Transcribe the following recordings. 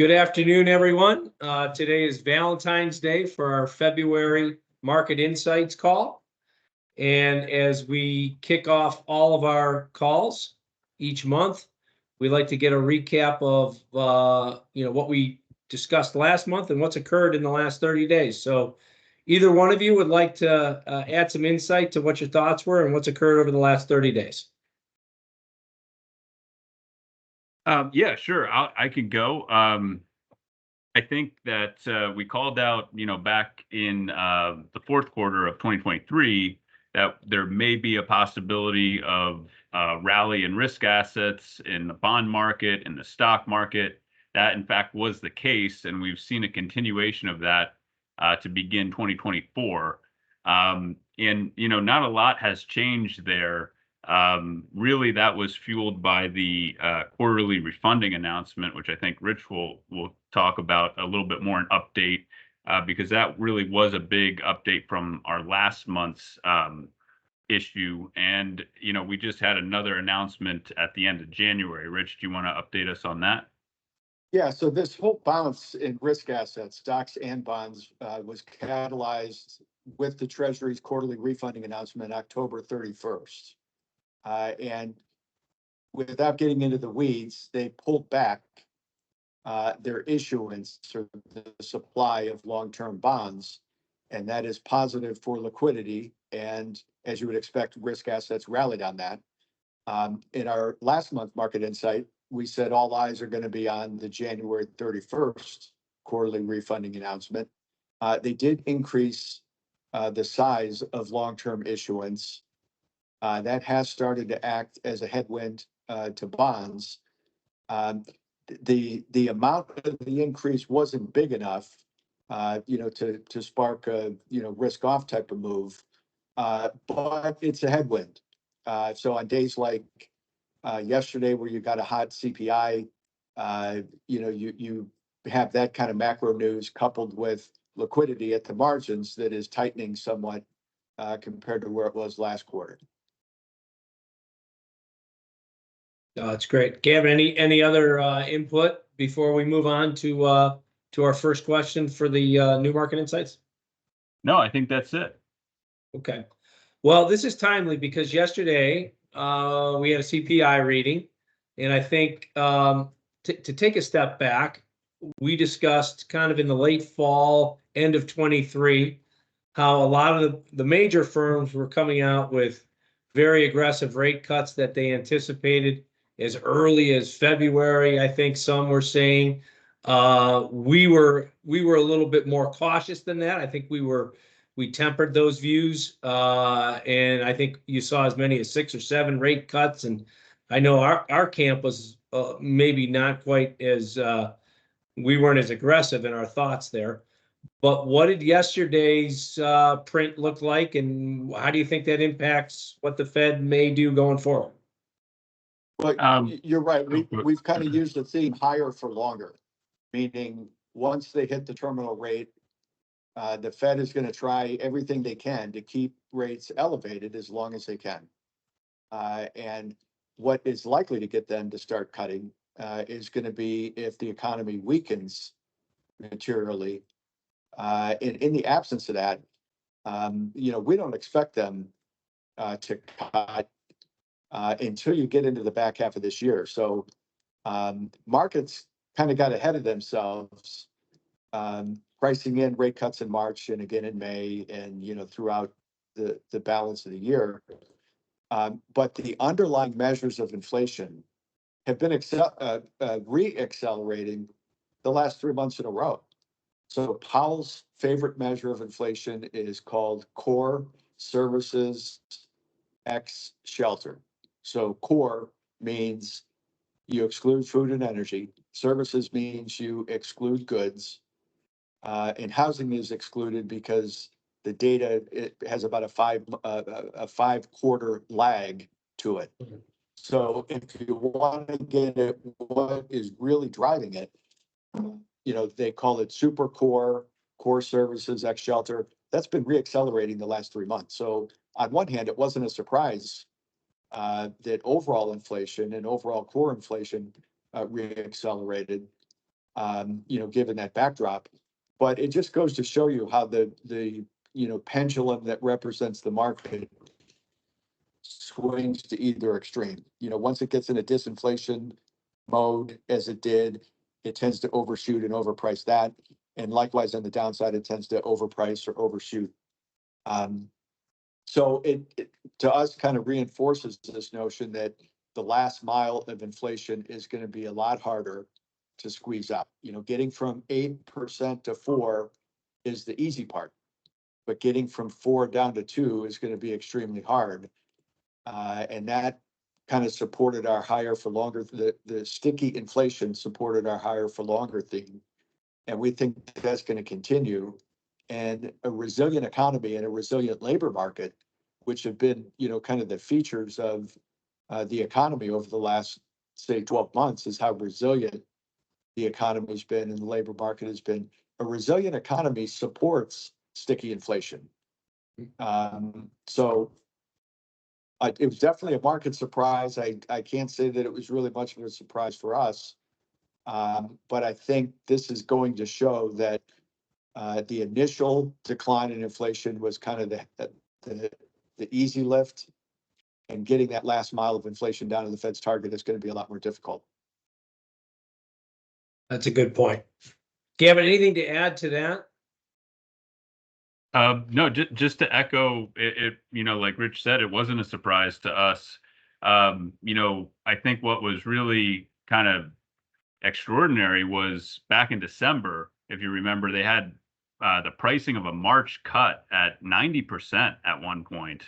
Good afternoon, everyone. Today is Valentine's Day for our February Market Insights call. And as we kick off all of our calls each month, we like to get a recap of what we discussed last month and what's occurred in the last 30 days. So either one of you would like to add some insight to what your thoughts were and what's occurred over the last 30 days. Yeah, sure. I could go. I think that we called out, back in the fourth quarter of 2023, that there may be a possibility of rally in risk assets in the bond market, in the stock market. That, in fact, was the case, and we've seen a continuation of that to begin 2024. And not a lot has changed there. Really, that was fueled by the quarterly refunding announcement, which I think Rich will talk about a little bit more in update, because that really was a big update from our last month's issue. And we just had another announcement at the end of January. Rich, do you want to update us on that? Yeah, so this whole bounce in risk assets, stocks and bonds, was catalyzed with the Treasury's quarterly refunding announcement October 31st. And without getting into the weeds, they pulled back their issuance or the supply of long-term bonds, and that is positive for liquidity. And as you would expect, risk assets rallied on that. In our last month market insight, we said all eyes are going to be on the January 31st quarterly refunding announcement. They did increase the size of long-term issuance. That has started to act as a headwind to bonds. The amount of the increase wasn't big enough, to spark a risk off type of move, but it's a headwind. So on days like yesterday, where you got a hot CPI, you have that kind of macro news coupled with liquidity at the margins that is tightening somewhat compared to where it was last quarter. That's great. Gavin, any other input before we move on to our first question for the new market insights? No, I think that's it. Okay. Well, this is timely because yesterday we had a CPI reading, and I think to take a step back, we discussed kind of in the late fall, end of 23, how a lot of the major firms were coming out with very aggressive rate cuts that they anticipated as early as February. I think some were saying we were a little bit more cautious than that. I think we tempered those views, and I think you saw as many as 6 or 7 rate cuts. And I know our camp was maybe not quite as we weren't as aggressive in our thoughts there. But what did yesterday's print look like, and how do you think that impacts what the Fed may do going forward? Well, you're right. We've kind of used the theme higher for longer, meaning once they hit the terminal rate, the Fed is going to try everything they can to keep rates elevated as long as they can. And what is likely to get them to start cutting is going to be if the economy weakens materially. In the absence of that, we don't expect them to cut until you get into the back half of this year. So markets kind of got ahead of themselves, pricing in rate cuts in March and again in May, and throughout the balance of the year. But the underlying measures of inflation have been re-accelerating the last 3 months in a row. So Powell's favorite measure of inflation is called core services ex shelter. So core means you exclude food and energy. Services means you exclude goods. And housing is excluded because the data, it has about a 5-quarter lag to it. So if you want to get at what is really driving it, they call it super core services ex shelter. That's been reaccelerating the last 3 months. So on one hand, it wasn't a surprise that overall inflation and overall core inflation reaccelerated. given that backdrop. But it just goes to show you how the pendulum that represents the market swings to either extreme. Once it gets in a disinflation mode, as it did, it tends to overshoot and overprice that. And likewise, on the downside, it tends to overprice or overshoot. So it to us kind of reinforces this notion that the last mile of inflation is going to be a lot harder to squeeze out. Getting from 8% to 4% is the easy part, but getting from 4 down to 2 is going to be extremely hard. And that kind of supported our higher for longer. The sticky inflation supported our higher for longer theme. And we think that's going to continue. And a resilient economy and a resilient labor market, which have been, kind of the features of the economy over the last, say, 12 months, is how resilient the economy has been and the labor market has been. A resilient economy supports sticky inflation. So it was definitely a market surprise. I can't say that it was really much of a surprise for us. But I think this is going to show that the initial decline in inflation was kind of the easy lift, and getting that last mile of inflation down to the Fed's target is going to be a lot more difficult. That's a good point. Gavin, anything to add to that? No, just to echo it, like Rich said, it wasn't a surprise to us. I think what was really kind of extraordinary was back in December, if you remember, they had the pricing of a March cut at 90% at one point.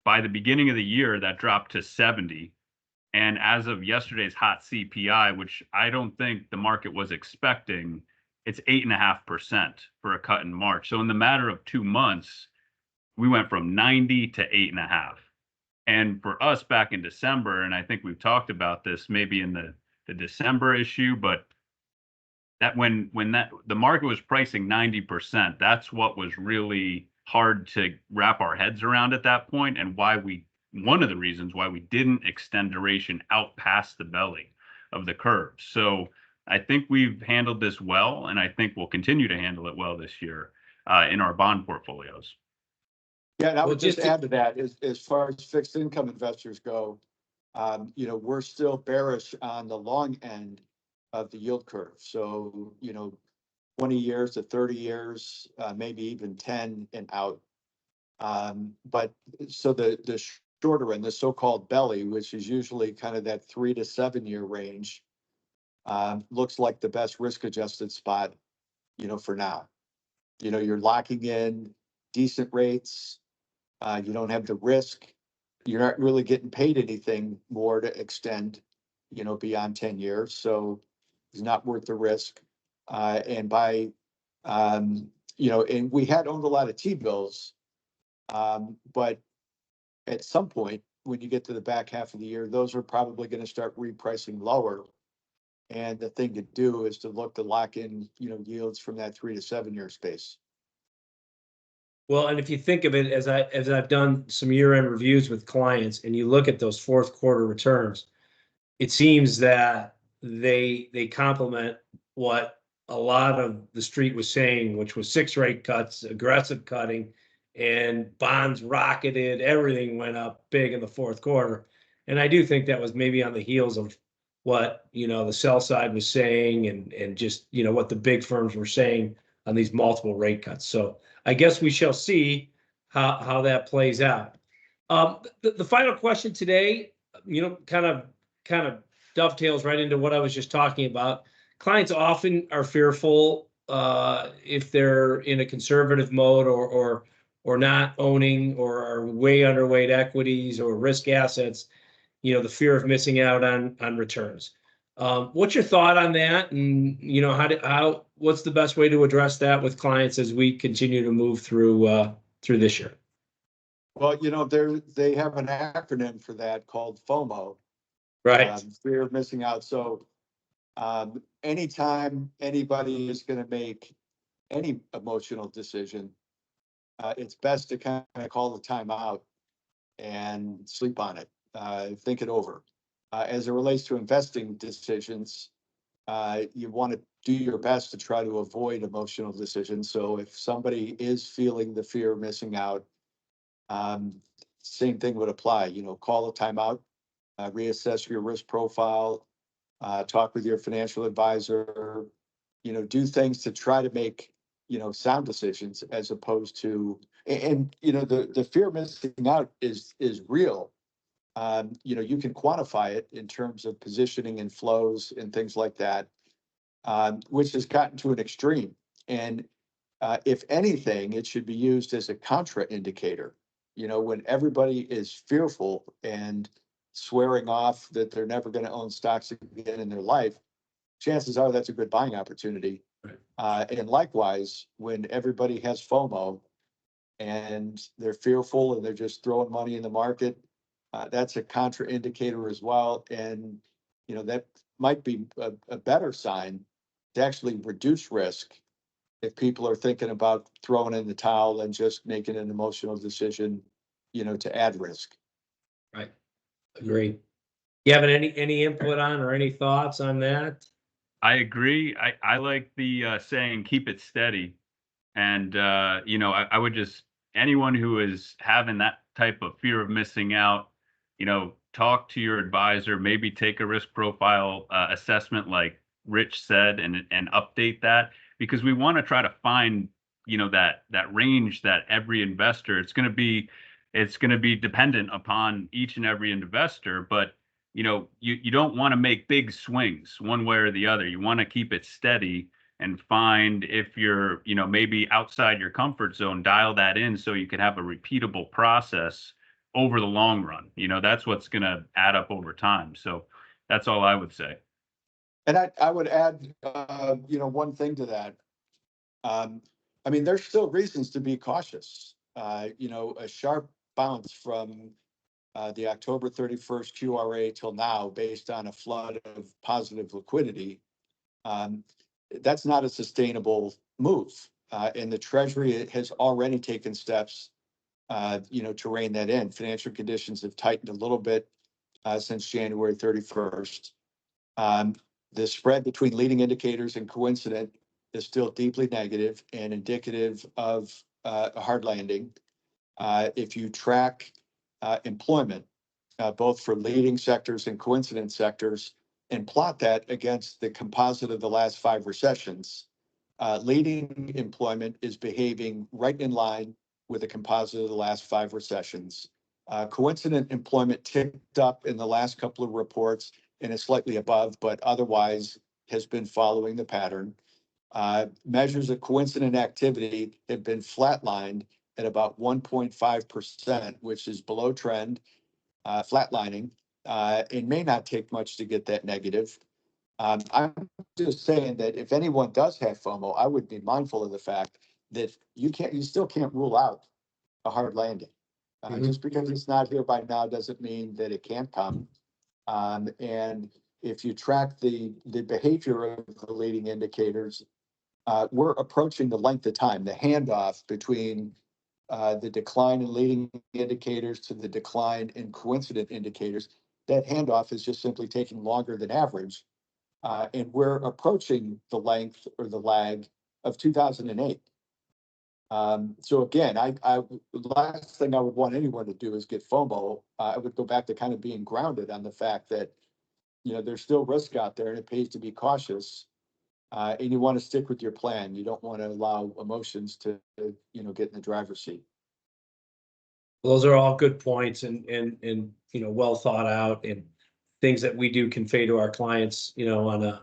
By the beginning of the year, that dropped to 70%. And as of yesterday's hot CPI, which I don't think the market was expecting, it's 8.5% for a cut in March. So in the matter of 2 months, we went from 90 to 8.5. And for us back in December, and I think we've talked about this maybe in the December issue, but that when the market was pricing 90%, that's what was really hard to wrap our heads around at that point, and one of the reasons why we didn't extend duration out past the belly of the curve. So I think we've handled this well, and I think we'll continue to handle it well this year in our bond portfolios. Yeah, and I would just add to that, as far as fixed income investors go, we're still bearish on the long end of the yield curve. So, 20 years to 30 years, maybe even 10 and out. But so the shorter end, the so-called belly, which is usually kind of that 3 to 7 year range, looks like the best risk-adjusted spot, for now. You're locking in decent rates. You don't have the risk. You're not really getting paid anything more to extend, beyond 10 years. So it's not worth the risk. And and we had owned a lot of T-bills, but at some point, when you get to the back half of the year, those are probably going to start repricing lower. And the thing to do is to look to lock in, yields from that 3 to 7 year space. Well, and if you think of it, as I've done some year-end reviews with clients, and you look at those fourth quarter returns, it seems that they complement what a lot of the street was saying, which was 6 rate cuts, aggressive cutting, and bonds rocketed. Everything went up big in the fourth quarter, and I do think that was maybe on the heels of what the sell side was saying, and just what the big firms were saying on these multiple rate cuts. So I guess we shall see how that plays out. The final question today, kind of dovetails right into what I was just talking about. Clients often are fearful if they're in a conservative mode or not owning or are way underweight equities or risk assets. The fear of missing out on returns. What's your thought on that? And, what's the best way to address that with clients as we continue to move through this year? Well, they have an acronym for that called FOMO. Right. Fear of missing out. So anytime anybody is going to make any emotional decision, it's best to kind of call the time out and sleep on it, think it over. As it relates to investing decisions, you want to do your best to try to avoid emotional decisions. So if somebody is feeling the fear of missing out, same thing would apply, call a timeout, reassess your risk profile, talk with your financial advisor, do things to try to make, sound decisions as opposed to, and the fear of missing out is real. You can quantify it in terms of positioning and flows and things like that, which has gotten to an extreme. And if anything, it should be used as a contra indicator. When everybody is fearful and swearing off that they're never going to own stocks again in their life, chances are that's a good buying opportunity. Right. And likewise, when everybody has FOMO and they're fearful and they're just throwing money in the market, that's a contra indicator as well. And, that might be a better sign to actually reduce risk if people are thinking about throwing in the towel and just making an emotional decision, to add risk. Right. Agree. You have any input on or any thoughts on that? I agree. I like the saying, keep it steady. And, I would just, anyone who is having that type of fear of missing out, talk to your advisor, maybe take a risk profile assessment like Rich said, and update that, because we want to try to find, that range that every investor, it's going to be dependent upon each and every investor, but you don't want to make big swings one way or the other. You want to keep it steady and find, if you're, maybe outside your comfort zone, dial that in so you can have a repeatable process over the long run. That's what's going to add up over time. So that's all I would say. And I would add, one thing to that. There's still reasons to be cautious. A sharp bounce from the October 31st QRA till now, based on a flood of positive liquidity, that's not a sustainable move. And the Treasury has already taken steps, to rein that in. Financial conditions have tightened a little bit since January 31st. The spread between leading indicators and coincident is still deeply negative and indicative of a hard landing. If you track employment, both for leading sectors and coincident sectors, and plot that against the composite of the last 5 recessions, leading employment is behaving right in line with the composite of the last 5 recessions. Coincident employment ticked up in the last couple of reports and is slightly above, but otherwise has been following the pattern. Measures of coincident activity have been flatlined at about 1.5%, which is below trend, flatlining. It may not take much to get that negative. I'm just saying that if anyone does have FOMO, I would be mindful of the fact that you still can't rule out a hard landing. Just because it's not here by now doesn't mean that it can't come. And if you track the behavior of the leading indicators, we're approaching the length of time, the handoff between the decline in leading indicators to the decline in coincident indicators. That handoff is just simply taking longer than average. And we're approaching the length or the lag of 2008. So again, the last thing I would want anyone to do is get FOMO. I would go back to kind of being grounded on the fact that, there's still risk out there and it pays to be cautious. And you want to stick with your plan. You don't want to allow emotions to, get in the driver's seat. Those are all good points and well thought out, and things that we do convey to our clients, on a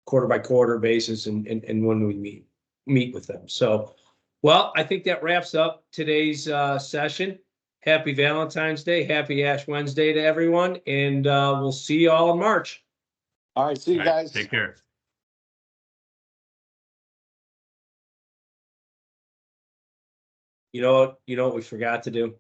quarter by quarter basis, and when we meet with them. So, well, I think that wraps up today's session. Happy Valentine's Day, happy Ash Wednesday to everyone, and we'll see you all in March. All right, see you guys. Take care. You know what we forgot to do?